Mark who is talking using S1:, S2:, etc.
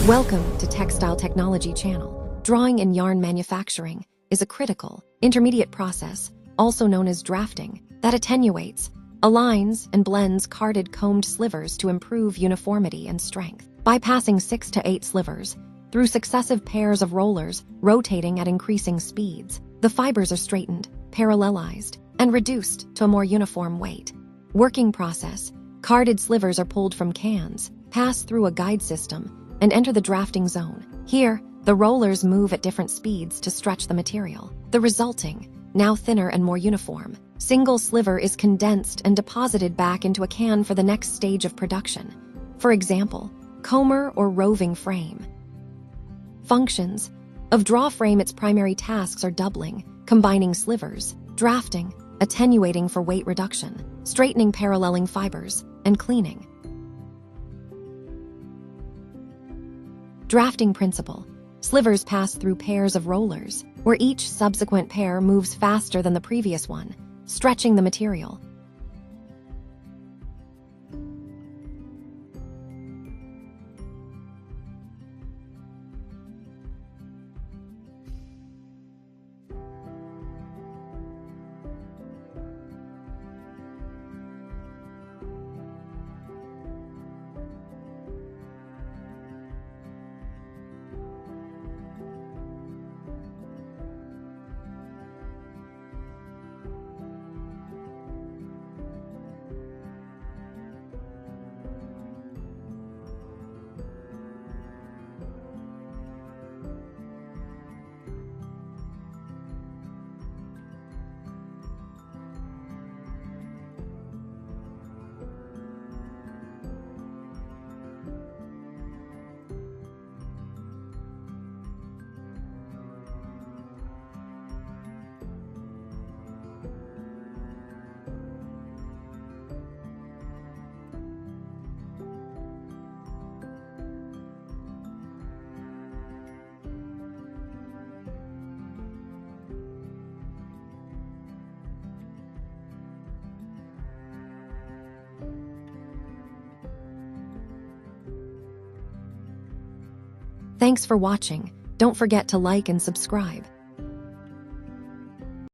S1: Welcome to Textile Technology Channel. Drawing and yarn manufacturing is a critical, intermediate process, also known as drafting, that attenuates, aligns, and blends carded combed slivers to improve uniformity and strength. By passing 6 to 8 slivers through successive pairs of rollers rotating at increasing speeds, the fibers are straightened, parallelized, and reduced to a more uniform weight. Working process: carded slivers are pulled from cans, pass through a guide system, and enter the drafting zone. Here, the rollers move at different speeds to stretch the material. The resulting, now thinner and more uniform, single sliver is condensed and deposited back into a can for the next stage of production. For example, comber or roving frame. Functions of draw frame: its primary tasks are doubling, combining slivers, drafting, attenuating for weight reduction, straightening paralleling fibers, and cleaning. Drafting principle: slivers pass through pairs of rollers, where each subsequent pair moves faster than the previous one, stretching the material. Thanks for watching. Don't forget to like and subscribe.